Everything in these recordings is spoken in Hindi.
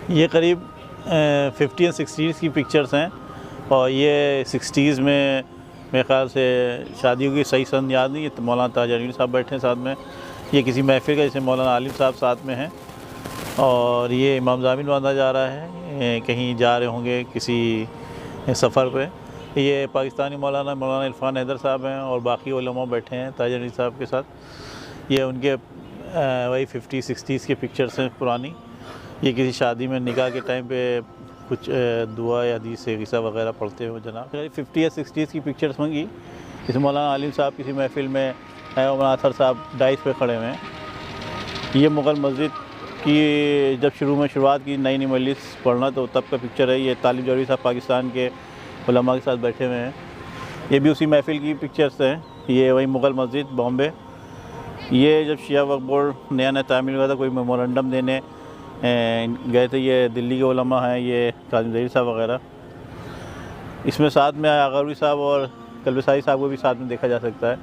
ये करीब 50 और 60s की पिक्चर्स हैं और ये 60s में मेरे ख़्याल से शादियों की सही सन याद नहीं है। तो मौलाना ताजउद्दीन साहब बैठे हैं साथ में, ये किसी महफिल का, जैसे मौलाना आलिम साहब साथ में हैं और ये इमाम ज़ामिन बांधा जा रहा है, कहीं जा रहे होंगे किसी सफ़र पे। ये पाकिस्तानी मौलाना इरफान हैदर साहब हैं और बाकी उलमा बैठे हैं ताजउद्दीन साहब के साथ। ये उनके वही 50-60s के पिक्चर्स हैं पुरानी। ये किसी शादी में निकाह के टाइम पे कुछ दुआ या हदीस किस्सा वगैरह पढ़ते हो जनाब। 50 या 60s की पिक्चर्स मंगी। जैसे मौलाना आलिम साहब किसी महफिल में है और अथर साहब डाइस पे खड़े हुए हैं। ये मुग़ल मस्जिद की जब शुरू में शुरुआत की नई मजलिस पढ़ना, तो तब का पिक्चर है। ये तालिब जौहरी साहब पाकिस्तान के उलमा के साथ बैठे हुए हैं। ये भी उसी महफिल की पिक्चर्स हैं। ये वही मुग़ल मस्जिद बॉम्बे। ये जब शिया वक्फ बोर्ड नया तामील हुआ था, कोई मेमोरेंडम देने गए थे, ये दिल्ली के उलमा हैं, ये काजिम ज़हीर साहब वगैरह। इसमें साथ में आगरवी साहब और कल्बसाई साहब को भी साथ में देखा जा सकता है।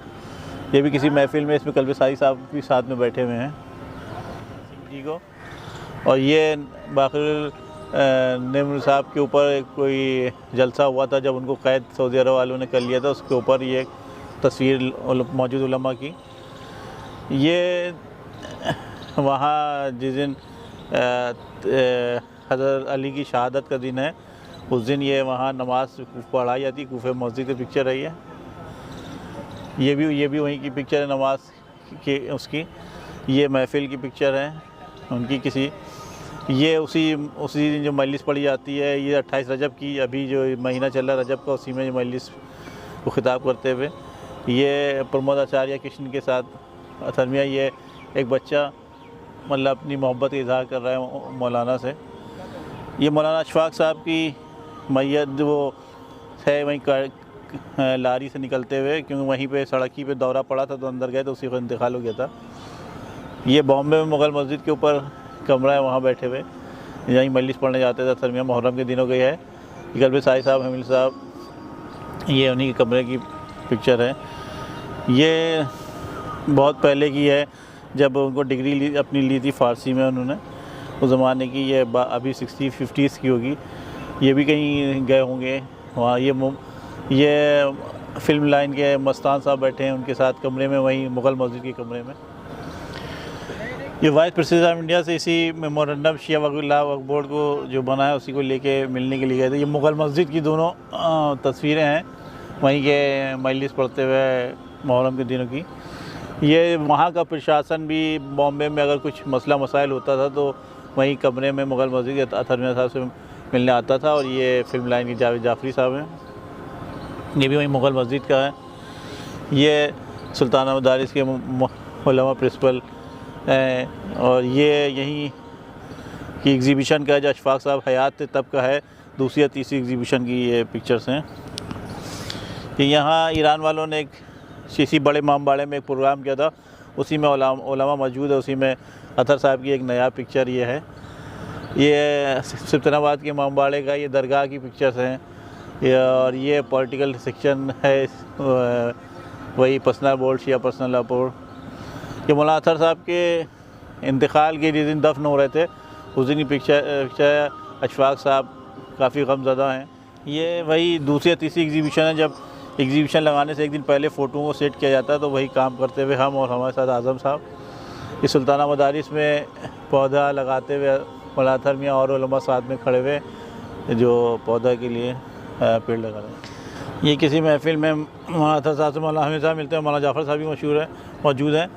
ये भी किसी महफिल में, इसमें कल्बसाई साहब भी साथ में बैठे हुए हैं जी को। और ये बाक़िर नेमर साहब के ऊपर कोई जलसा हुआ था जब उनको क़ैद सऊदी अरब वालों ने कर लिया था, उसके ऊपर ये तस्वीर मौजूद उलमा की। ये वहाँ जिस दिन हज़रत अली की शहादत का दिन है, उस दिन ये वहाँ नमाज़ पढ़ाई जाती, कूफे मस्जिद की पिक्चर है ये भी वहीं की पिक्चर है नमाज की उसकी। ये महफिल की पिक्चर है उनकी किसी। ये उसी दिन जो मजलिस पढ़ी जाती है, ये 28 रजब की, अभी जो महीना चल रहा है रजब का, उसी में जो मजलिस को ख़िताब करते हुए ये प्रमोद आचार्य कृष्ण के साथ असल में ये एक बच्चा मतलब अपनी मोहब्बत का इज़हार कर रहा है मौलाना से। ये मौलाना अशफाक साहब की मैयत वो है वहीं लारी से निकलते हुए, क्योंकि वहीं पे सड़की पे दौरा पड़ा था तो अंदर गए तो उसी को इंतकाल हो गया था। ये बॉम्बे में मुग़ल मस्जिद के ऊपर कमरा है, वहाँ बैठे हुए यहीं मजलिस पढ़ने जाते थे सरमिया मुहर्रम के दिनों का। है कल्बसाई साहब, हमील साहब, ये उन्हीं के कमरे की पिक्चर है। ये बहुत पहले की है, जब उनको डिग्री अपनी ली थी फ़ारसी में उन्होंने, उस ज़माने की। ये अभी 60-50s की होगी। ये भी कहीं गए होंगे वहाँ। ये फ़िल्म लाइन के मस्तान साहब बैठे हैं उनके साथ कमरे में, वहीं मुग़ल मस्जिद के कमरे में। ये वाइस प्रेसिडेंट ऑफ इंडिया से इसी मेमोरेंडम शिया वक्फ बोर्ड को जो बना है उसी को लेके मिलने के लिए गए थे। ये मुग़ल मस्जिद की दोनों तस्वीरें हैं वहीं के मजलिस पढ़ते हुए मुहर्रम के दिनों की। ये वहाँ का प्रशासन भी बॉम्बे में अगर कुछ मसला मसाइल होता था तो वहीं कमरे में मुग़ल मस्जिद के अथर मियां साहब से मिलने आता था। और ये फ़िल्म लाइन की जावेद जाफ़री साहब हैं, ये भी वहीं मुग़ल मस्जिद का है। ये सुल्ताना मदारिस के उलमा प्रिंसिपल हैं। और ये यहीं की एग्ज़िबिशन का है, जो अशफाक साहब हयात थे तब का है, दूसरी या तीसरी एग्ज़िबिशन की ये पिक्चर्स हैं। कि यहाँ ईरान वालों ने एक किसी बड़े इमामबाड़े में एक प्रोग्राम किया था, उसी में उलमा मौजूद है, उसी में अतर साहब की एक नया पिक्चर ये है। ये सिब्तनाबाद के इमामबाड़े का ये दरगाह की पिक्चर्स हैं। और ये पॉलिटिकल सेक्शन है वही पर्सनल बोर्ड, शिया पर्सनल बोर्ड। ये मौलाना अतर साहब के इंतकाल के जिस दिन दफन हो रहे थे उस दिन की पिक्चर अशफाक साहब काफ़ी गमज़दा हैं। ये वही दूसरी या तीसरी एग्ज़िबिशन है, जब एग्ज़िबिशन लगाने से एक दिन पहले फ़ोटो को सेट किया जाता है, तो वही काम करते हुए हम और हमारे साथ आज़म साहब इस सुल्ताना मदारिस में पौधा लगाते हुए मौलाना अतर मियां और उलमा साथ में खड़े हुए जो पौधा के लिए पेड़ लगा रहे हैं। ये किसी महफिल में मौलाना अतर साहब से मौलाना हमीद साहब मिलते हैं, मौलाना जाफ़र साहब भी मौजूद हैं।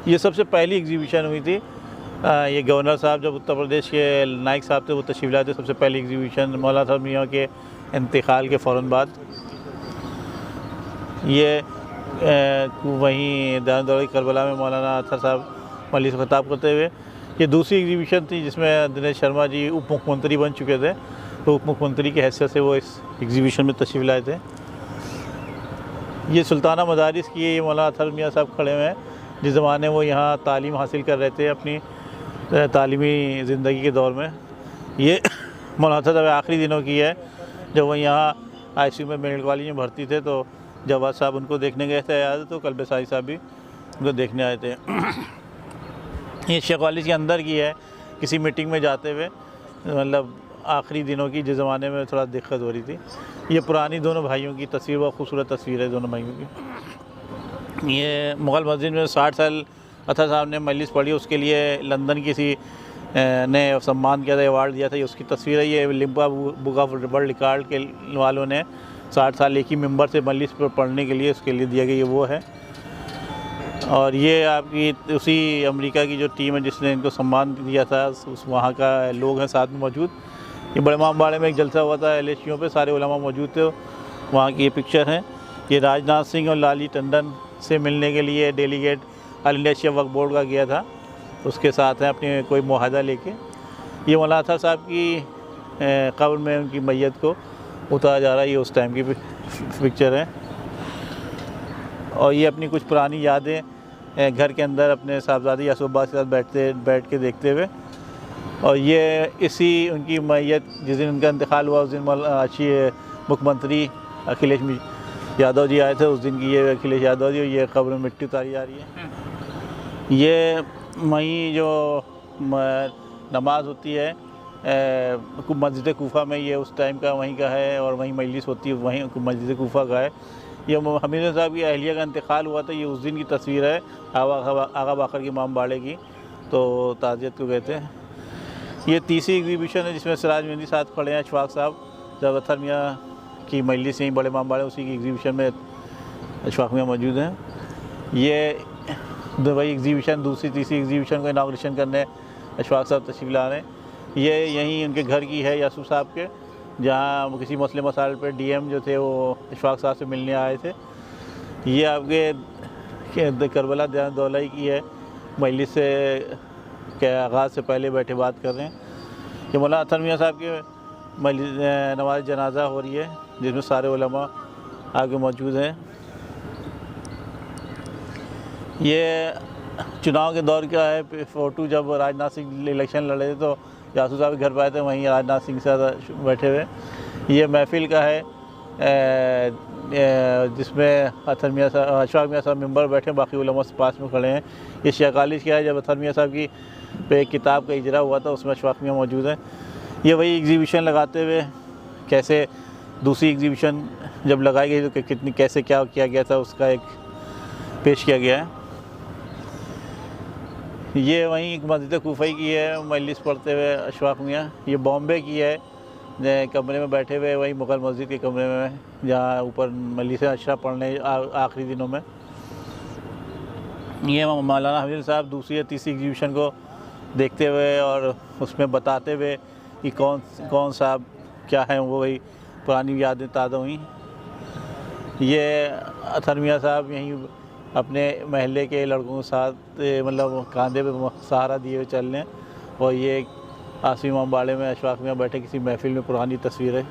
ये सबसे पहली एग्ज़िबिशन हुई थी। ये गवर्नर साहब जब उत्तर प्रदेश के नाइक साहब थे वो तशरीफ़ लाए थे, सबसे पहली एग्ज़िबिशन मौलाना अतर मियां के इंतकाल के फ़ौरन बाद। ये वहीं दौरे करबला में मौलाना अतर साहब मजलिस को ख़िताब करते हुए। ये दूसरी एग्ज़िबिशन थी जिसमें दिनेश शर्मा जी उप मुख्यमंत्री बन चुके थे, तो उप मुख्यमंत्री की हैसियत से वो इस एग्ज़िबिशन में तशरीफ़ लाए थे। ये सुल्ताना मदारिस की ये मौलाना अतर मियां साहब खड़े हुए हैं, जिस ज़माने वो यहाँ तालीम हासिल कर रहे थे अपनी तालीमी ज़िंदगी के दौर में। ये मौलाना अतर साहब आखिरी दिनों की है, जब वो यहाँ ICU में मेडिकल कॉलेज में भर्ती थे, तो जवाद साहब उनको देखने गए थे याद, तो कल्बसाई साहब भी उनको देखने आए थे। ये शेख कॉलेज के अंदर की है, किसी मीटिंग में जाते हुए मतलब आखिरी दिनों की, जिस ज़माने में थोड़ा दिक्कत हो रही थी। ये पुरानी दोनों भाइयों की तस्वीर, बहुत खूबसूरत तस्वीर है दोनों भाइयों की। ये मुग़ल मस्जिद में 60 साल अतहर साहब ने मजलिस पढ़ी, उसके लिए लंदन किसी ने सम्मान किया था, अवार्ड दिया था। ये उसकी तस्वीर है। ये Limba book of world record के वालों ने 60 साल एक ही मेंबर से मजलिस पर पढ़ने के लिए उसके लिए दिया गया, ये वो है। और ये आपकी उसी अमेरिका की जो टीम है जिसने इनको सम्मान दिया था, उस वहाँ का लोग हैं साथ में मौजूद। ये बड़े इमामबाड़े में एक जलसा हुआ था LHU पे, सारे उलमा मौजूद थे, वहाँ की ये पिक्चर है। ये राजनाथ सिंह और लाली टंडन से मिलने के लिए delegate all India Shia Waqf board का गया था, उसके साथ हैं अपने कोई मुआहदा लेके। ये मौलाना अतहर साहब की कब्र में उनकी मैयत को उतारा जा रहा है, ये उस टाइम की पिक्चर है। और ये अपनी कुछ पुरानी यादें घर के अंदर अपने साहबजादी यासूब अब्बास के साथ बैठ के देखते हुए। और ये इसी उनकी मैयत जिस दिन उनका इंतकाल हुआ, उस दिन अच्छी मुख्यमंत्री अखिलेश यादव जी आए थे, उस दिन की ये अखिलेश यादव जी, ये कब्र में मिट्टी उतारी जा रही है। ये वहीं जो नमाज होती है मस्जिद कूफा में, ये उस टाइम का वहीं का है, और वहीं मजलिस होती है, वहीं मस्जिद कूफा का है। ये हमीद साहब की अहलिया का इंतकाल हुआ था, ये उस दिन की तस्वीर है आगा बाकर की इमामबाड़े की, तो ताज़ियत को कहते हैं। ये तीसरी एग्जीबिशन है जिसमें सिराज मेहंदी साथ खड़े हैं, अशफाक साहब, जब अतहर मियाँ की मजलिस यहीं बड़े इमामबाड़े, उसी की एग्जीबिशन में अशफाक मियाँ मौजूद हैं। ये वही एग्जीबिशन, तीसरी एग्जीबिशन को इनाग्रेशन करने अशफाक साहब तशरीफ़ ला रहे हैं। ये यहीं उनके घर की है यासूब साहब के, जहाँ वो किसी मसले मसाइल पर DM जो थे वो अशफाक साहब से मिलने आए थे। ये आपके करबला दौलाई की है, मजलिस से के आगाज़ से पहले बैठे बात कर रहे हैं। ये मौलाना अतहर मियाँ साहब के नमाज जनाजा हो रही है, जिसमें सारे उलमा आगे मौजूद हैं। ये चुनाव के दौर का है फ़ोटो, जब राजनाथ सिंह इलेक्शन लड़े थे तो यासूब साहब घर पाए थे, वहीं राजनाथ सिंह से बैठे हुए। ये महफिल का है जिसमें अतहर मियाँ साहब, अशफाक मियाँ साहब मेंबर बैठे, बाकी उलमा पास में खड़े हैं। ये शिया कॉलेज का है, जब अतहर मियाँ साहब की पे एक किताब का इजरा हुआ था, उसमें अशफाक मियाँ मौजूद है। ये वही एग्जीबिशन लगाते हुए कैसे दूसरी एग्जीबिशन जब लगाई गई तो कितनी कैसे क्या किया गया था, उसका एक पेश किया गया है। ये वहीं एक मस्जिद कूफई की है, मजलिस पढ़ते हुए अशफाक मियाँ। ये बॉम्बे की है, कमरे में बैठे हुए वही मुग़ल मस्जिद के कमरे में, जहाँ ऊपर मजलिस अशरा पढ़ने आखिरी दिनों में। ये मौलाना हमीद साहब दूसरी या तीसरी एग्जीबिशन को देखते हुए और उसमें बताते हुए कि कौन साहब क्या है, वो वही पुरानी यादें ताज़ा हुई। ये अतहर मियाँ साहब यहीं अपने महल्ले के लड़कों के साथ मतलब कंधे पे सहारा दिए हुए चल रहे हैं। और ये आसिफ इमामबाड़े में अशफाक मियाँ बैठे किसी महफिल में, पुरानी तस्वीर है।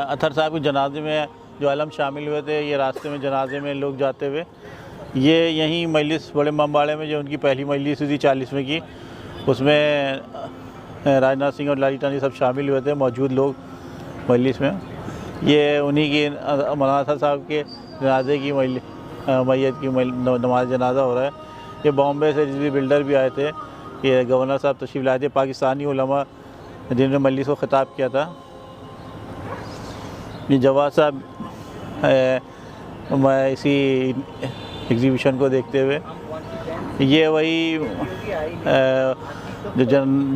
अतहर साहब के जनाजे में जो आलम शामिल हुए थे, ये रास्ते में जनाजे में लोग जाते हुए, ये यहीं मजलिस बड़े इमामबाड़े में जो उनकी पहली मजलिस हुई थी 40वें की, उसमें राजनाथ सिंह और लाली टंडन सब शामिल हुए थे, मौजूद लोग मजलिस में। ये उन्हीं की मौलाना अतहर साहब के जनाजे की मैयत की नमाज जनाजा हो रहा है। ये बॉम्बे से जिस बिल्डर भी आए थे, ये गवर्नर साहब तशरीफ़ लाए थे, पाकिस्तानी उलमा जिन्होंने मजलिस को ख़िताब किया था। ये जवाद साहब मैं इसी एग्जीबिशन को देखते हुए, ये वही जो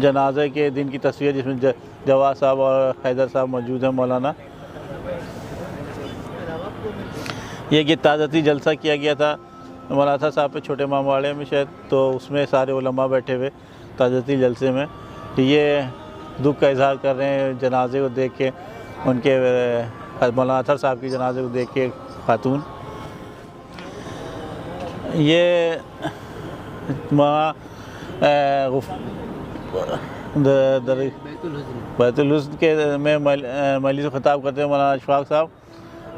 जनाजे के दिन की तस्वीर जिसमें जवाद साहब और हैदर साहब मौजूद हैं मौलाना। ये कि ताज़ती जलसा किया गया था मौलाना अतहर साहब पे छोटे इमामबाड़े में शायद, तो उसमें सारे उलमा बैठे हुए ताज़ती जलसे में। ये दुख का इजहार कर रहे हैं जनाजे को देख के, उनके मौलाना अतहर साहब की जनाजे को देख के खातून। ये वहाँ बैतुल हुस्न के में मजलिस को ख़िताब करते हैं मौलाना अशफाक साहब।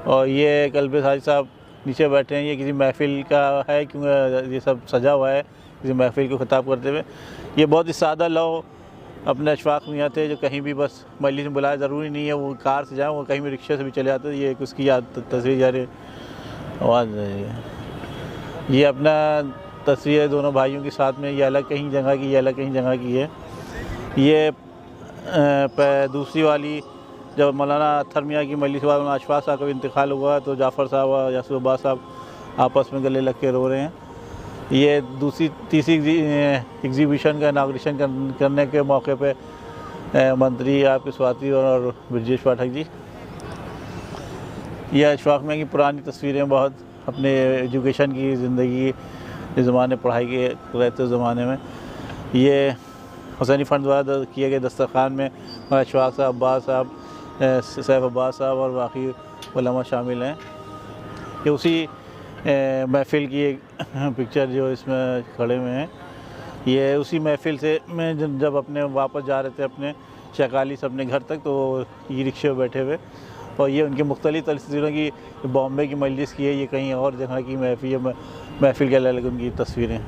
और ये कल्बे हाजी साहब नीचे बैठे हैं, ये किसी महफिल का है क्योंकि ये सब सजा हुआ है किसी महफिल को ख़िताब करते हुए। ये बहुत ही सादा लो अपने अशफाक मियाँ थे, जो कहीं भी बस मजलिस में बुलाया, ज़रूरी नहीं है वो कार से जाएँ, वो कहीं भी रिक्शे से भी चले जाते। ये उसकी याद तस्वीर जा रही आवाज़। ये अपना तस्वीरें दोनों भाइयों के साथ में, ये अलग कहीं जगह की, ये अलग कहीं जगह की है। ये दूसरी वाली जब मौलाना अत्तर मियाँ की मजलिस के बाद मौलाना अशफाक साहब का इंतकाल हुआ तो जाफ़र साहब और यासिर अब्बास साहब आपस में गले लग के रो रहे हैं। ये तीसरी एग्जीबिशन का इनाग्रेशन करने के मौके पे मंत्री आपके स्वाति और ब्रजेश पाठक जी। ये अशफाक मियाँ की पुरानी तस्वीरें बहुत अपने एजुकेशन की ज़िंदगी के ज़माने, पढ़ाई के रहते ज़माने में। ये हुसैनी फ़ंड द्वारा किए गए दस्तरखान में अशफाक साहब, अब्बास साहब, सैफ अब्बास साहब और बाकी उलमा शामिल हैं। ये उसी महफ़िल की एक पिक्चर जो इसमें खड़े हुए हैं, ये उसी महफ़िल से मैं जब अपने वापस जा रहे थे अपने शकाली से अपने घर तक, तो ई रिक्शे पर बैठे हुए, और ये उनकी मुख्तलिफ़ तस्वीरों की बॉम्बे की मजलिस की है, ये कहीं और जगह की महफ़िल के अलग अलग उनकी तस्वीरें।